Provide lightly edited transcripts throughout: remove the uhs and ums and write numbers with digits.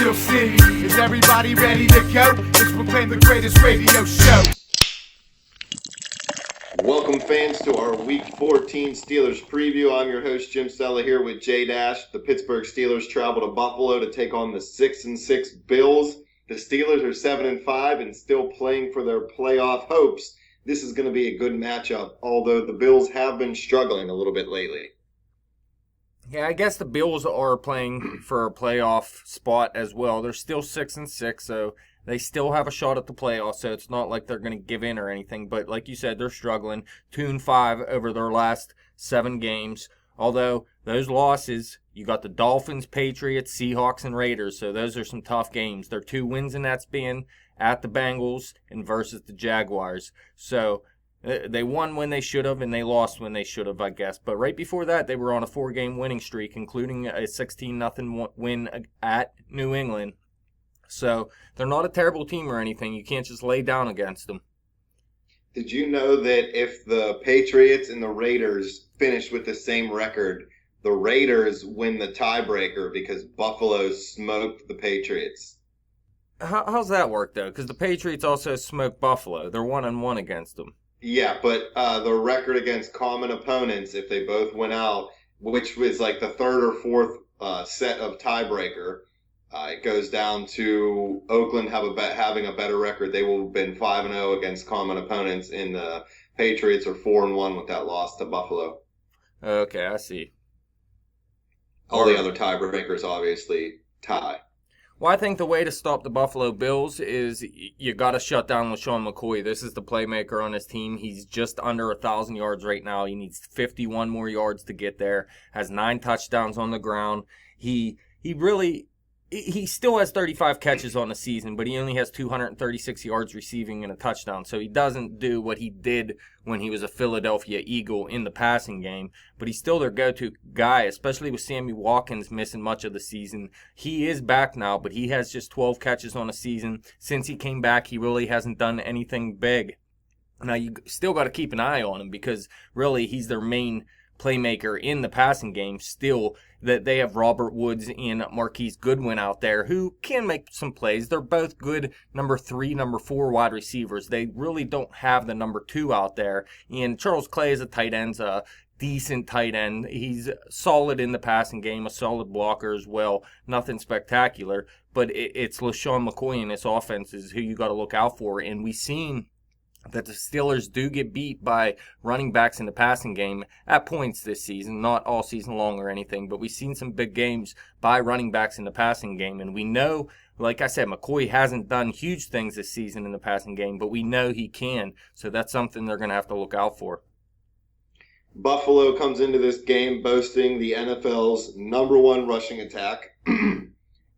we'll see. Is everybody ready to go? Let's proclaim the greatest radio show. Welcome, fans, to our Week 14 Steelers preview. I'm your host, Jim Stella, here with Jay Dash. The Pittsburgh Steelers travel to Buffalo to take on the 6-6 Bills. The Steelers are 7-5 and still playing for their playoff hopes. This is going to be a good matchup, although the Bills have been struggling a little bit lately. Yeah, I guess the Bills are playing for a playoff spot as well. They're still 6-6, so they still have a shot at the playoffs, so it's not like they're going to give in or anything. But like you said, they're struggling. 2-5 over their last 7 games. Although those losses, you got the Dolphins, Patriots, Seahawks, and Raiders, so those are some tough games. Their 2 wins in that span at the Bengals and versus the Jaguars. So they won when they should have, and they lost when they should have, I guess. But right before that, they were on a 4-game winning streak, including a 16-0 win at New England. So they're not a terrible team or anything. You can't just lay down against them. Did you know that if the Patriots and the Raiders finish with the same record, the Raiders win the tiebreaker because Buffalo smoked the Patriots? How's that work, though? Because the Patriots also smoked Buffalo. They're 1-1 against them. Yeah, but the record against common opponents, if they both went out, which was like the third or fourth set of tiebreaker, it goes down to Oakland having a better record. They will have been 5-0 against common opponents, and the Patriots are 4-1 with that loss to Buffalo. Okay, I see. All the other tiebreakers obviously tie. Well, I think the way to stop the Buffalo Bills is you got to shut down LaShawn McCoy. This is the playmaker on his team. He's just under 1,000 yards right now. He needs 51 more yards to get there. Has 9 touchdowns on the ground. He still has 35 catches on the season, but he only has 236 yards receiving and a touchdown. So he doesn't do what he did when he was a Philadelphia Eagle in the passing game. But he's still their go-to guy, especially with Sammy Watkins missing much of the season. He is back now, but he has just 12 catches on the season. Since he came back, he really hasn't done anything big. Now, you still got to keep an eye on him because really he's their main playmaker in the passing game still. That they have Robert Woods and Marquise Goodwin out there who can make some plays. They're both good number 3, number 4 wide receivers. They really don't have the number 2 out there. And Charles Clay is a tight end, a decent tight end. He's solid in the passing game, a solid blocker as well. Nothing spectacular. But it's LaShawn McCoy and his offense is who you got to look out for. And we've seen that the Steelers do get beat by running backs in the passing game at points this season, not all season long or anything, but we've seen some big games by running backs in the passing game, and we know, like I said, McCoy hasn't done huge things this season in the passing game, but we know he can, so that's something they're going to have to look out for. Buffalo comes into this game boasting the NFL's number 1 rushing attack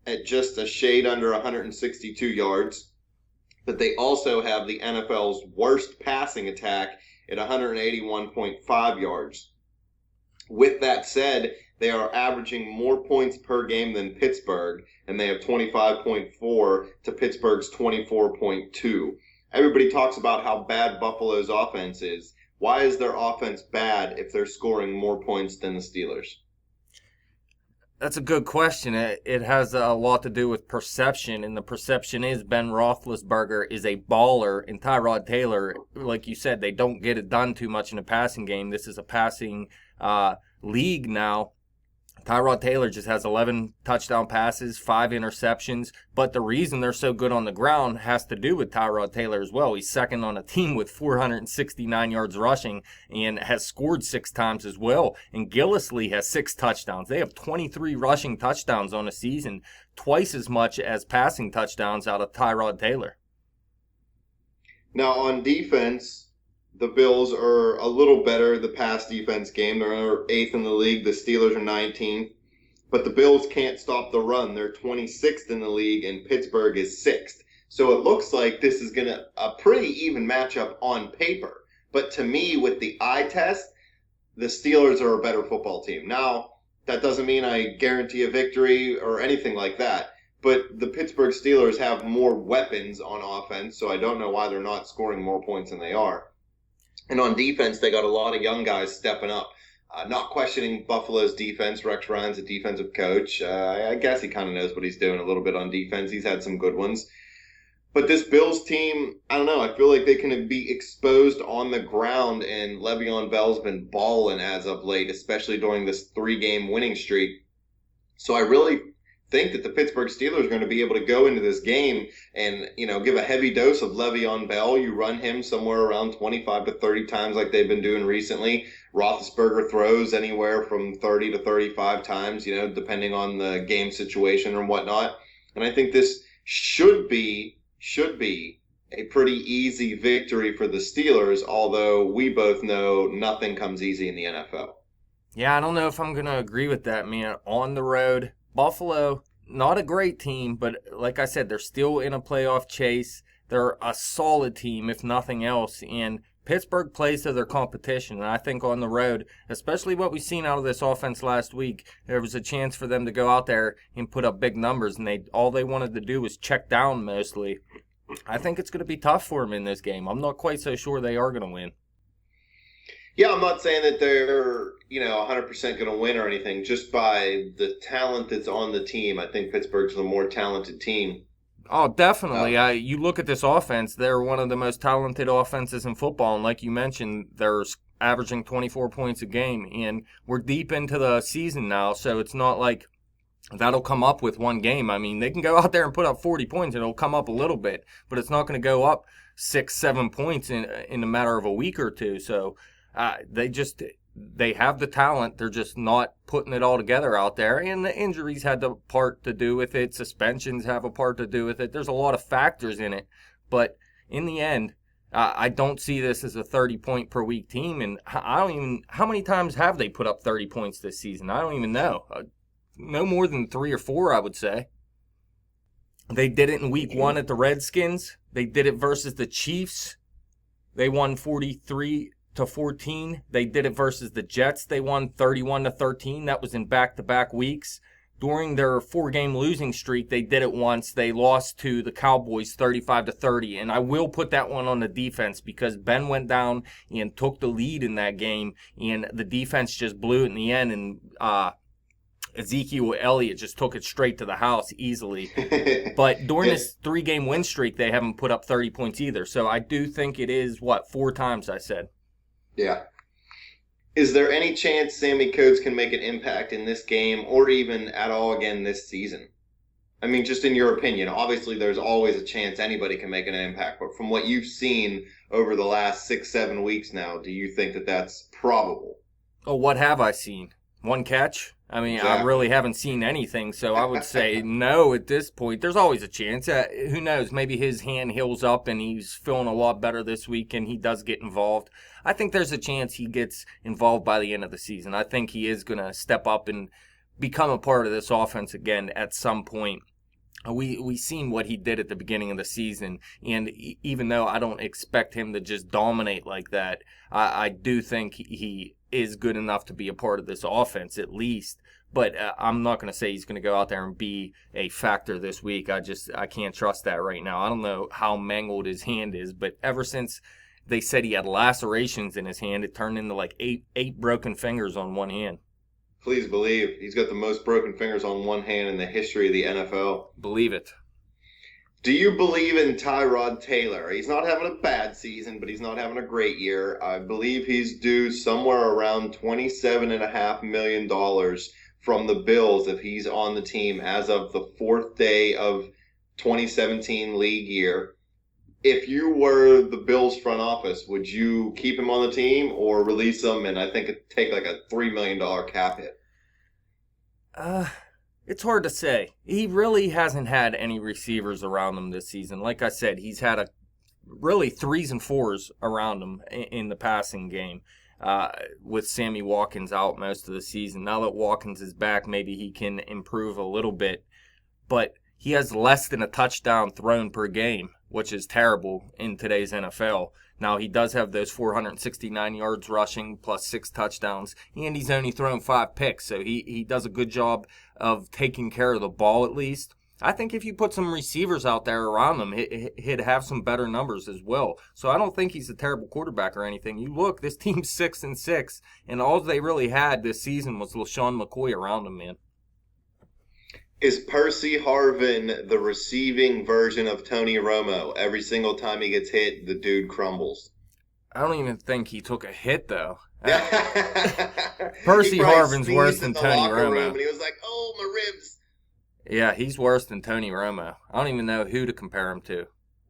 at just a shade under 162 yards. But they also have the NFL's worst passing attack at 181.5 yards. With that said, they are averaging more points per game than Pittsburgh, and they have 25.4 to Pittsburgh's 24.2. Everybody talks about how bad Buffalo's offense is. Why is their offense bad if they're scoring more points than the Steelers? That's a good question. It has a lot to do with perception, and the perception is Ben Roethlisberger is a baller, and Tyrod Taylor, like you said, they don't get it done too much in a passing game. This is a passing league now. Tyrod Taylor just has 11 touchdown passes, 5 interceptions, but the reason they're so good on the ground has to do with Tyrod Taylor as well. He's second on a team with 469 yards rushing and has scored 6 times as well. And Gillislee has 6 touchdowns. They have 23 rushing touchdowns on a season, twice as much as passing touchdowns out of Tyrod Taylor. Now on defense, the Bills are a little better the pass defense game. They're 8th in the league. The Steelers are 19th. But the Bills can't stop the run. They're 26th in the league, and Pittsburgh is 6th. So it looks like this is a pretty even matchup on paper. But to me, with the eye test, the Steelers are a better football team. Now, that doesn't mean I guarantee a victory or anything like that. But the Pittsburgh Steelers have more weapons on offense, so I don't know why they're not scoring more points than they are. And on defense, they got a lot of young guys stepping up. Not questioning Buffalo's defense. Rex Ryan's a defensive coach. I guess he kind of knows what he's doing a little bit on defense. He's had some good ones. But this Bills team, I don't know. I feel like they can be exposed on the ground, and Le'Veon Bell's been balling as of late, especially during this 3-game winning streak. So I really think that the Pittsburgh Steelers are going to be able to go into this game and, give a heavy dose of Le'Veon Bell. You run him somewhere around 25 to 30 times like they've been doing recently. Roethlisberger throws anywhere from 30 to 35 times, depending on the game situation or whatnot. And I think this should be a pretty easy victory for the Steelers, although we both know nothing comes easy in the NFL. Yeah, I don't know if I'm going to agree with that, man. On the road, Buffalo, not a great team, but like I said, they're still in a playoff chase. They're a solid team, if nothing else, and Pittsburgh plays to their competition, and I think on the road, especially what we've seen out of this offense last week, there was a chance for them to go out there and put up big numbers, and all they wanted to do was check down mostly. I think it's going to be tough for them in this game. I'm not quite so sure they are going to win. Yeah, I'm not saying that they're, 100% going to win or anything. Just by the talent that's on the team, I think Pittsburgh's the more talented team. Oh, definitely. You look at this offense, they're one of the most talented offenses in football. And like you mentioned, they're averaging 24 points a game. And we're deep into the season now, so it's not like that'll come up with one game. I mean, they can go out there and put up 40 points, and it'll come up a little bit. But it's not going to go up 6-7 points in a matter of a week or two. So they have the talent. They're just not putting it all together out there. And the injuries had a part to do with it. Suspensions have a part to do with it. There's a lot of factors in it. But in the end, I don't see this as a 30-point per week team. And how many times have they put up 30 points this season? I don't even know. No more than 3 or 4, I would say. They did it in week 1 at the Redskins. They did it versus the Chiefs. They won 43-14. They did it versus the Jets. They won 31-13. That was in back-to-back weeks. During their 4-game losing streak, they did it once. They lost to the Cowboys 35-30. And I will put that one on the defense because Ben went down and took the lead in that game. And the defense just blew it in the end. And Ezekiel Elliott just took it straight to the house easily. But during this 3-game win streak, they haven't put up 30 points either. So I do think it is, 4 times I said. Yeah. Is there any chance Sammy Coates can make an impact in this game or even at all again this season? I mean, just in your opinion. Obviously, there's always a chance anybody can make an impact. But from what you've seen over the last 6-7 weeks now, do you think that that's probable? Oh, what have I seen? 1 catch? I mean, I really haven't seen anything, so I would say no at this point. There's always a chance. Who knows? Maybe his hand heals up and he's feeling a lot better this week and he does get involved. I think there's a chance he gets involved by the end of the season. I think he is going to step up and become a part of this offense again at some point. We seen what he did at the beginning of the season, and even though I don't expect him to just dominate like that, I do think he is good enough to be a part of this offense at least. But I'm not going to say he's going to go out there and be a factor this week. I can't trust that right now. I don't know how mangled his hand is, but ever since they said he had lacerations in his hand, it turned into like eight broken fingers on one hand. Please believe he's got the most broken fingers on one hand in the history of the NFL. Believe it. Do you believe in Tyrod Taylor? He's not having a bad season, but he's not having a great year. I believe he's due somewhere around $27.5 million from the Bills if he's on the team as of the 4th day of 2017 league year. If you were the Bills front office, would you keep him on the team or release him and I think it'd take like a $3 million cap hit? It's hard to say. He really hasn't had any receivers around him this season. Like I said, he's had really 3s and 4s around him in the passing game with Sammy Watkins out most of the season. Now that Watkins is back, maybe he can improve a little bit. But he has less than a touchdown thrown per game, which is terrible in today's NFL. Now, he does have those 469 yards rushing plus 6 touchdowns, and he's only thrown 5 picks, so he does a good job of taking care of the ball at least. I think if you put some receivers out there around him, he'd have some better numbers as well. So I don't think he's a terrible quarterback or anything. You look, this team's 6-6, and all they really had this season was LaShawn McCoy around him, man. Is Percy Harvin the receiving version of Tony Romo? Every single time he gets hit, the dude crumbles. I don't even think he took a hit, though. Percy Harvin's worse than Tony Romo. And he was like, oh, my ribs. Yeah, he's worse than Tony Romo. I don't even know who to compare him to.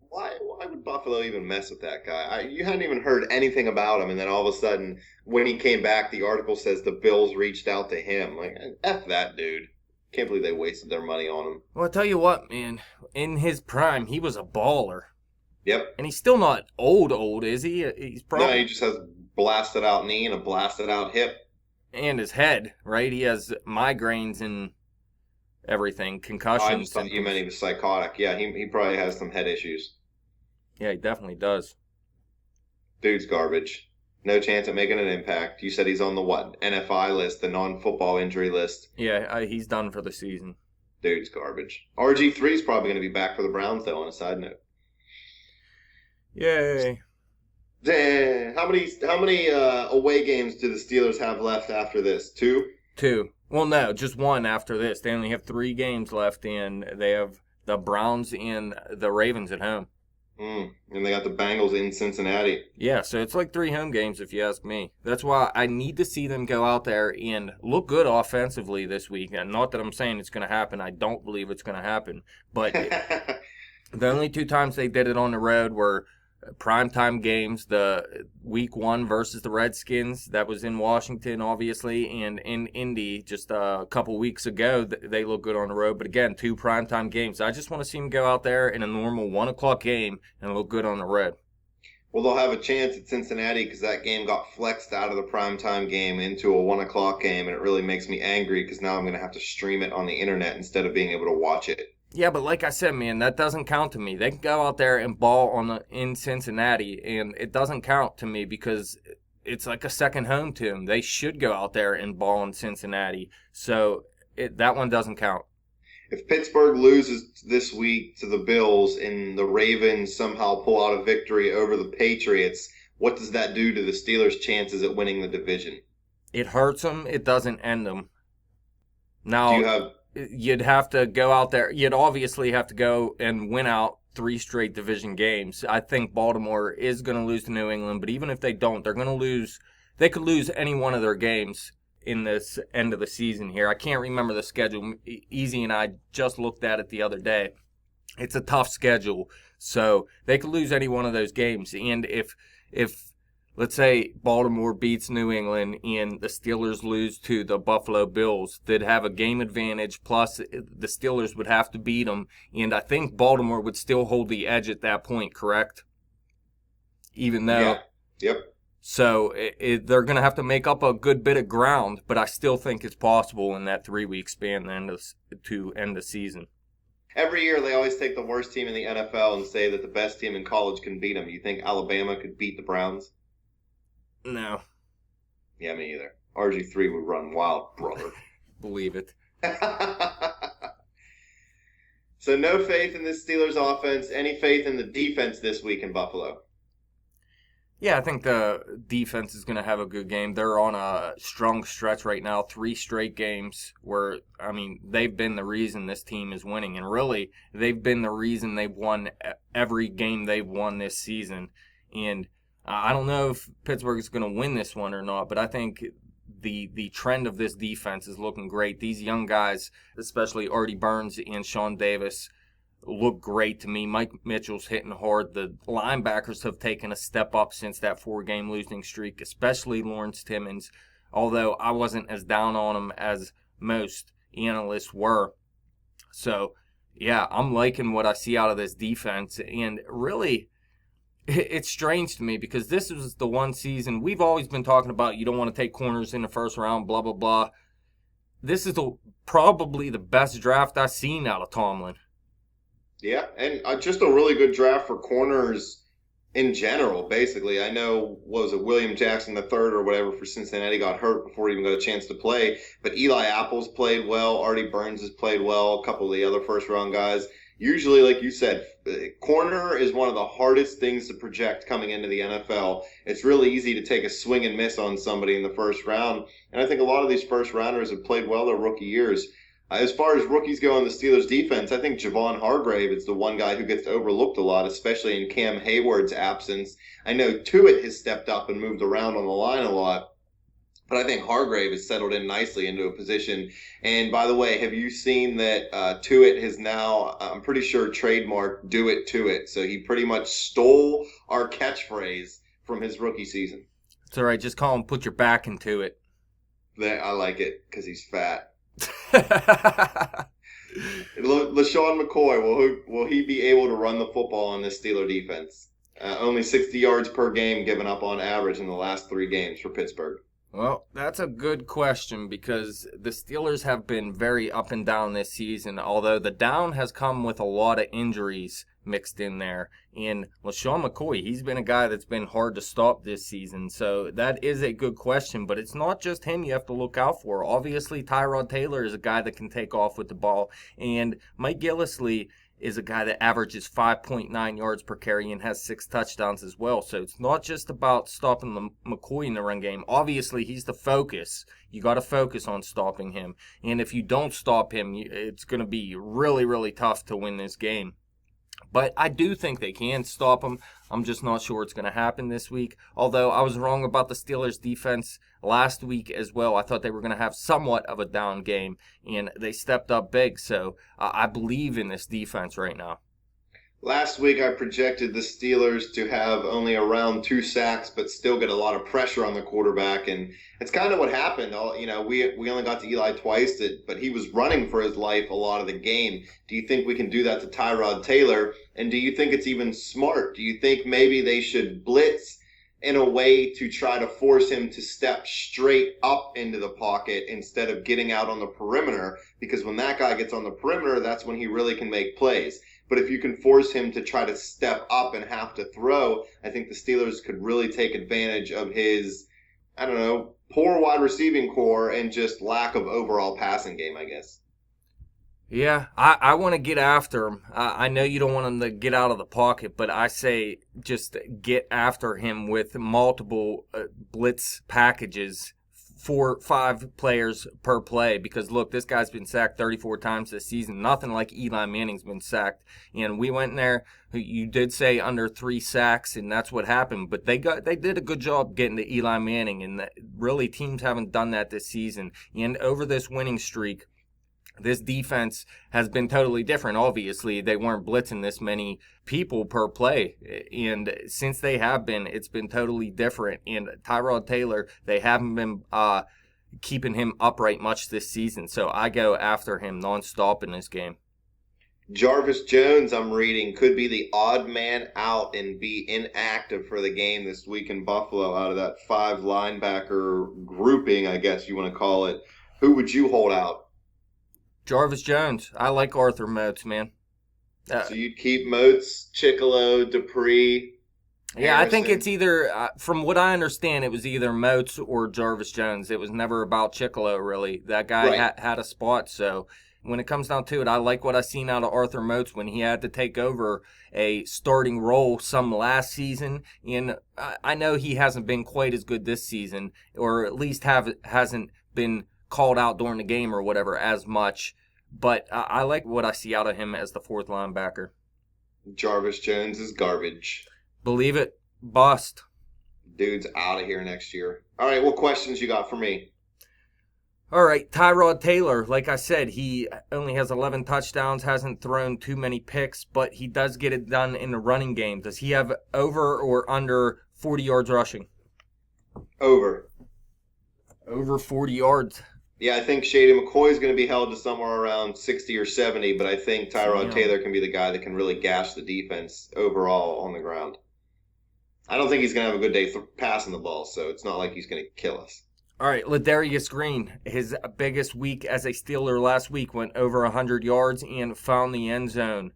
Why would Buffalo even mess with that guy? You hadn't even heard anything about him, and then all of a sudden, when he came back, the article says the Bills reached out to him. Like, F that dude. Can't believe they wasted their money on him. Well, I tell you what, man. In his prime, he was a baller. Yep. And he's still not old, is he? He's probably... No, he just has blasted out knee and a blasted out hip. And his head, right? He has migraines and everything, concussions. I just thought you meant he was psychotic. Yeah, he probably has some head issues. Yeah, he definitely does. Dude's garbage. No chance at making an impact. You said he's on the what? NFI list, the non-football injury list. Yeah, he's done for the season. Dude's garbage. RG3 is probably going to be back for the Browns, though, on a side note. Yay. How many away games do the Steelers have left after this? 2? 2. Well, no, just 1 after this. They only have 3 games left, and they have the Browns and the Ravens at home. And they got the Bengals in Cincinnati. Yeah, so it's like 3 home games if you ask me. That's why I need to see them go out there and look good offensively this week. And not that I'm saying it's going to happen. I don't believe it's going to happen. But the only 2 times they did it on the road were primetime games, the week 1 versus the Redskins. That was in Washington, obviously, and in Indy just a couple weeks ago. They look good on the road. But again, 2 primetime games. I just want to see them go out there in a normal 1 o'clock game and look good on the road. Well, they'll have a chance at Cincinnati because that game got flexed out of the primetime game into a 1 o'clock game, and it really makes me angry because now I'm going to have to stream it on the internet instead of being able to watch it. Yeah, but like I said, man, that doesn't count to me. They can go out there and ball in Cincinnati, and it doesn't count to me because it's like a second home to them. They should go out there and ball in Cincinnati. So that one doesn't count. If Pittsburgh loses this week to the Bills and the Ravens somehow pull out a victory over the Patriots, what does that do to the Steelers' chances at winning the division? It hurts them. It doesn't end them. Now, do you have... You'd have to go out there. You'd obviously have to go and win out 3 straight division games. I think Baltimore is going to lose to New England, but even if they don't, they're going to lose. They could lose any one of their games in this end of the season here. I can't remember the schedule. Easy and I just looked at it the other day. It's a tough schedule, so they could lose any one of those games. And if let's say Baltimore beats New England and the Steelers lose to the Buffalo Bills, they'd have a game advantage, plus the Steelers would have to beat them, and I think Baltimore would still hold the edge at that point, correct? Even though... Yeah. Yep. So they're going to have to make up a good bit of ground, but I still think it's possible in that 3-week span to end the season. Every year they always take the worst team in the NFL and say that the best team in college can beat them. You think Alabama could beat the Browns? No. Yeah, me either. RG3 would run wild, brother. Believe it. So no faith in this Steelers offense. Any faith in the defense this week in Buffalo? Yeah, I think the defense is going to have a good game. They're on a strong stretch right now, 3 straight games where, I mean, they've been the reason this team is winning. And really, they've been the reason they've won every game they've won this season. And I don't know if Pittsburgh is going to win this one or not, but I think the trend of this defense is looking great. These young guys, especially Artie Burns and Sean Davis, look great to me. Mike Mitchell's hitting hard. The linebackers have taken a step up since that 4-game losing streak, especially Lawrence Timmons, although I wasn't as down on him as most analysts were. So, yeah, I'm liking what I see out of this defense, and really, it's strange to me because this is the one season we've always been talking about. You don't want to take corners in the first round, blah, blah, blah. This is probably the best draft I've seen out of Tomlin. Yeah, and just a really good draft for corners in general, basically. I know, what was it, William Jackson the third or whatever for Cincinnati got hurt before he even got a chance to play. But Eli Apple's played well. Artie Burns has played well. A couple of the other first round guys. Usually, like you said, corner is one of the hardest things to project coming into the NFL. It's really easy to take a swing and miss on somebody in the first round. And I think a lot of these first rounders have played well their rookie years. As far as rookies go in the Steelers defense, I think Javon Hargrave is the one guy who gets overlooked a lot, especially in Cam Hayward's absence. I know Tuitt has stepped up and moved around on the line a lot, but I think Hargrave has settled in nicely into a position. And by the way, have you seen that Tuitt has now, I'm pretty sure, trademarked "Do It to It"? So he pretty much stole our catchphrase from his rookie season. It's all right. Just call him "Put your back into it." I like it because he's fat. LaShawn McCoy, will he be able to run the football on this Steeler defense? Only 60 yards per game given up on average in the last 3 games for Pittsburgh. Well, that's a good question because the Steelers have been very up and down this season, although the down has come with a lot of injuries mixed in there. And LaShawn McCoy, he's been a guy that's been hard to stop this season. So that is a good question, but it's not just him you have to look out for. Obviously, Tyrod Taylor is a guy that can take off with the ball, and Mike Gillislee is a guy that averages 5.9 yards per carry and has 6 touchdowns as well. So it's not just about stopping McCoy in the run game. Obviously, he's the focus. You got to focus on stopping him. And if you don't stop him, it's going to be really, really tough to win this game. But I do think they can stop him. I'm just not sure it's going to happen this week. Although I was wrong about the Steelers' defense last week as well. I thought they were going to have somewhat of a down game, and they stepped up big. So I believe in this defense right now. Last week, I projected the Steelers to have only around 2 sacks, but still get a lot of pressure on the quarterback, and it's kind of what happened. We only got to Eli twice, but he was running for his life a lot of the game. Do you think we can do that to Tyrod Taylor? And do you think it's even smart? Do you think maybe they should blitz in a way to try to force him to step straight up into the pocket instead of getting out on the perimeter? Because when that guy gets on the perimeter, that's when he really can make plays. But if you can force him to try to step up and have to throw, I think the Steelers could really take advantage of his, poor wide receiving core and just lack of overall passing game, I guess. Yeah, I want to get after him. I know you don't want him to get out of the pocket, but I say just get after him with multiple blitz packages. 4-5 players per play, because look, this guy's been sacked 34 times this season. Nothing like Eli Manning's been sacked. And we went in there, you did say under 3 sacks, and that's what happened. But they did a good job getting to Eli Manning, and really teams haven't done that this season. And over this winning streak, this defense has been totally different. Obviously, they weren't blitzing this many people per play. And since they have been, it's been totally different. And Tyrod Taylor, they haven't been keeping him upright much this season. So I go after him nonstop in this game. Jarvis Jones, I'm reading, could be the odd man out and be inactive for the game this week in Buffalo out of that 5 linebacker grouping, I guess you want to call it. Who would you hold out? Jarvis Jones. I like Arthur Moats, man. So you'd keep Moats, Chicolo, Dupree. Yeah, Harrison. I think it's either, from what I understand, it was either Moats or Jarvis Jones. It was never about Chicolo, really. That guy had a spot. So when it comes down to it, I like what I seen out of Arthur Moats when he had to take over a starting role some last season. And I know he hasn't been quite as good this season, or at least hasn't been called out during the game or whatever as much. But I like what I see out of him as the 4th linebacker. Jarvis Jones is garbage. Believe it. Bust. Dude's out of here next year. All right, what questions you got for me? All right, Tyrod Taylor, like I said, he only has 11 touchdowns, hasn't thrown too many picks, but he does get it done in the running game. Does he have over or under 40 yards rushing? Over. Over 40 yards. Yeah, I think Shady McCoy is going to be held to somewhere around 60 or 70, but I think Tyrod Taylor can be the guy that can really gash the defense overall on the ground. I don't think he's going to have a good day passing the ball, so it's not like he's going to kill us. All right, Ladarius Green, his biggest week as a Steeler last week, went over 100 yards and found the end zone.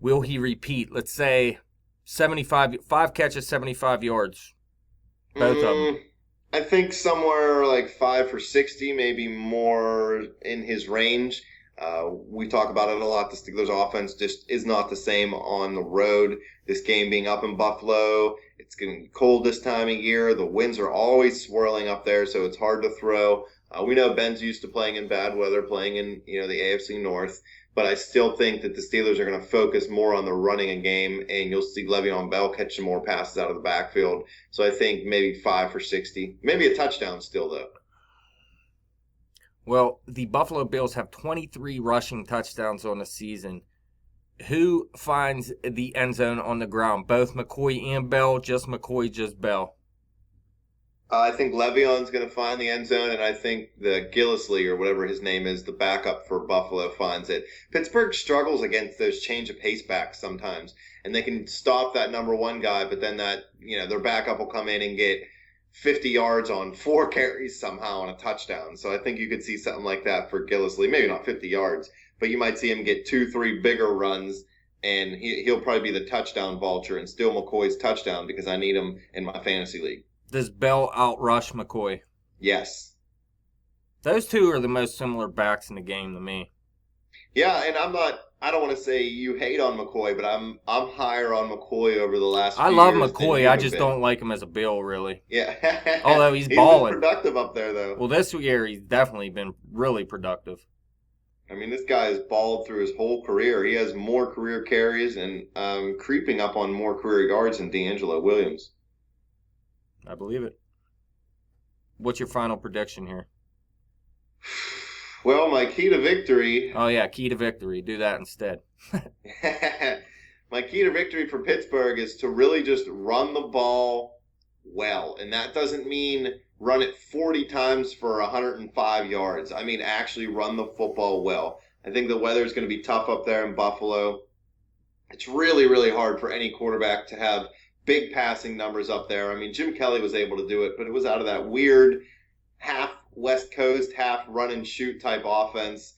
Will he repeat? Let's say 5 catches, 75 yards. Both of them. I think somewhere like 5 for 60, maybe more in his range. We talk about it a lot. The Steelers' offense just is not the same on the road. This game being up in Buffalo, it's getting cold this time of year. The winds are always swirling up there, so it's hard to throw. We know Ben's used to playing in bad weather, playing in the AFC North. But I still think that the Steelers are going to focus more on the running a game, and you'll see Le'Veon Bell catch some more passes out of the backfield. So I think maybe 5 for 60. Maybe a touchdown still, though. Well, the Buffalo Bills have 23 rushing touchdowns on the season. Who finds the end zone on the ground? Both McCoy and Bell? Just McCoy, just Bell? I think Le'Veon's going to find the end zone, and I think the Gillislee, or whatever his name is, the backup for Buffalo, finds it. Pittsburgh struggles against those change of pace backs sometimes, and they can stop that number one guy, but then their backup will come in and get 50 yards on 4 carries somehow on a touchdown. So I think you could see something like that for Gillislee. Maybe not 50 yards, but you might see him get 2-3 bigger runs, and he'll probably be the touchdown vulture and steal McCoy's touchdown because I need him in my fantasy league. Does Bell outrush McCoy? Yes. Those two are the most similar backs in the game to me. Yeah, and I don't want to say you hate on McCoy, but I'm higher on McCoy over the last few years. I love McCoy. I just don't like him as a Bill, really. Yeah. Although he's balling. Been productive up there, though. Well, this year he's definitely been really productive. I mean, this guy has balled through his whole career. He has more career carries and creeping up on more career yards than D'Angelo Williams. I believe it. What's your final prediction here? Well, my key to victory... Oh, yeah, key to victory. Do that instead. My key to victory for Pittsburgh is to really just run the ball well. And that doesn't mean run it 40 times for 105 yards. I mean actually run the football well. I think the weather is going to be tough up there in Buffalo. It's really, really hard for any quarterback to have big passing numbers up there. I mean, Jim Kelly was able to do it, but it was out of that weird half West Coast, half run and shoot type offense.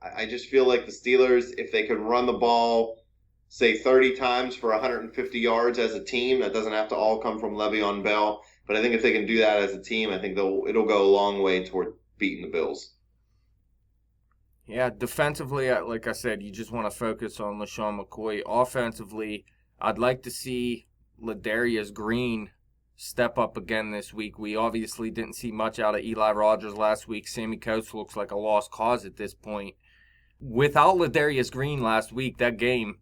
I just feel like the Steelers, if they could run the ball, say 30 times for 150 yards as a team, that doesn't have to all come from Le'Veon Bell, but I think if they can do that as a team, I think it'll go a long way toward beating the Bills. Yeah, defensively, like I said, you just want to focus on LaShawn McCoy. Offensively, I'd like to see Ladarius Green step up again this week. We obviously didn't see much out of Eli Rogers last week. Sammy Coates looks like a lost cause at this point. Without Ladarius Green last week, that game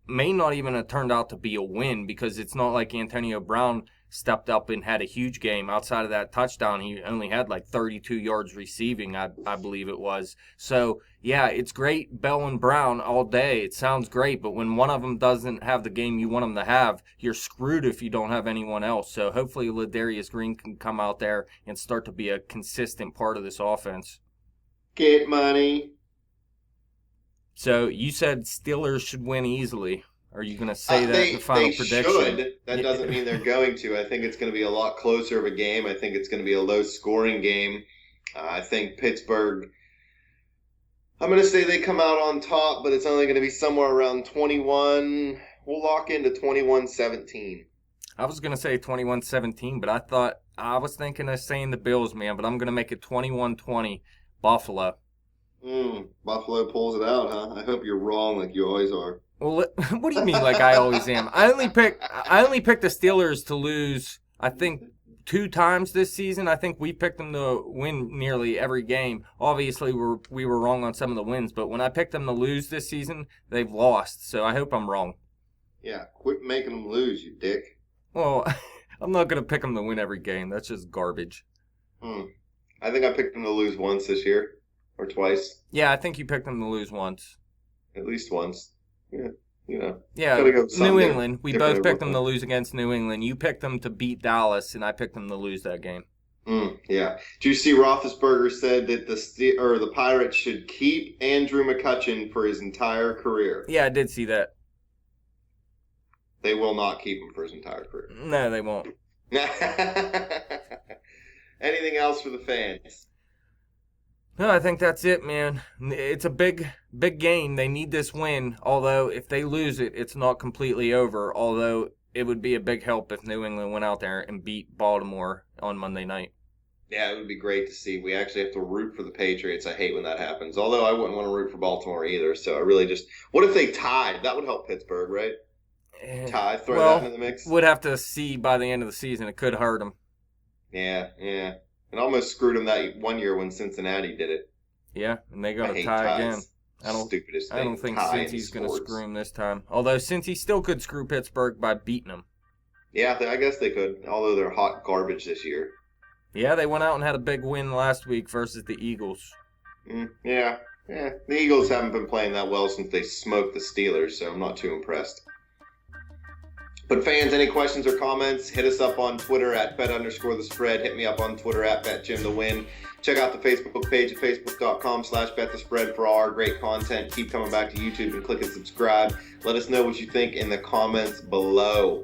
may not even have turned out to be a win because it's not like Antonio Brown stepped up and had a huge game. Outside of that touchdown, he only had like 32 yards receiving, I believe it was. So, yeah, it's great, Bell and Brown all day. It sounds great, but when one of them doesn't have the game you want them to have, you're screwed if you don't have anyone else. So hopefully Ladarius Green can come out there and start to be a consistent part of this offense. Get money. So you said Steelers should win easily. Are you going to say that in the final prediction? They should. That doesn't mean they're going to. I think it's going to be a lot closer of a game. I think it's going to be a low-scoring game. I think Pittsburgh, I'm going to say they come out on top, but it's only going to be somewhere around 21. We'll lock into 21-17. I was going to say 21-17, but I was thinking of saying the Bills, man, but I'm going to make it 21-20 Buffalo. Buffalo pulls it out, huh? I hope you're wrong like you always are. Well, what do you mean like I always am? I only picked the Steelers to lose, I think, 2 times this season. I think we picked them to win nearly every game. Obviously, we were wrong on some of the wins, but when I picked them to lose this season, they've lost. So I hope I'm wrong. Yeah, quit making them lose, you dick. Well, I'm not going to pick them to win every game. That's just garbage. I think I picked them to lose once this year, or twice. Yeah, I think you picked them to lose once. At least once. Yeah, Yeah, New England. We both picked them to lose against New England. You picked them to beat Dallas, and I picked them to lose that game. Yeah. Do you see Roethlisberger said that the Pirates should keep Andrew McCutchen for his entire career? Yeah, I did see that. They will not keep him for his entire career. No, they won't. Anything else for the fans? No, I think that's it, man. It's a big game. They need this win. Although, if they lose it, it's not completely over. Although, it would be a big help if New England went out there and beat Baltimore on Monday night. Yeah, it would be great to see. We actually have to root for the Patriots. I hate when that happens. Although I wouldn't want to root for Baltimore either. So I really just. What if they tied? That would help Pittsburgh, right? Tie, throw that into the mix. Would have to see by the end of the season. It could hurt them. Yeah. It almost screwed them that one year when Cincinnati did it. Yeah, and they got to tie ties. Again. Stupidest thing. I don't think Cincy's going to screw them this time. Although Cincy still could screw Pittsburgh by beating them. Yeah, I guess they could. Although they're hot garbage this year. Yeah, they went out and had a big win last week versus the Eagles. Yeah. The Eagles haven't been playing that well since they smoked the Steelers, so I'm not too impressed. But fans, any questions or comments, hit us up on Twitter at bet_the_spread. Hit me up on Twitter at betjimthewin. Check out the Facebook page at facebook.com/betthespread for all our great content. Keep coming back to YouTube and click and subscribe. Let us know what you think in the comments below.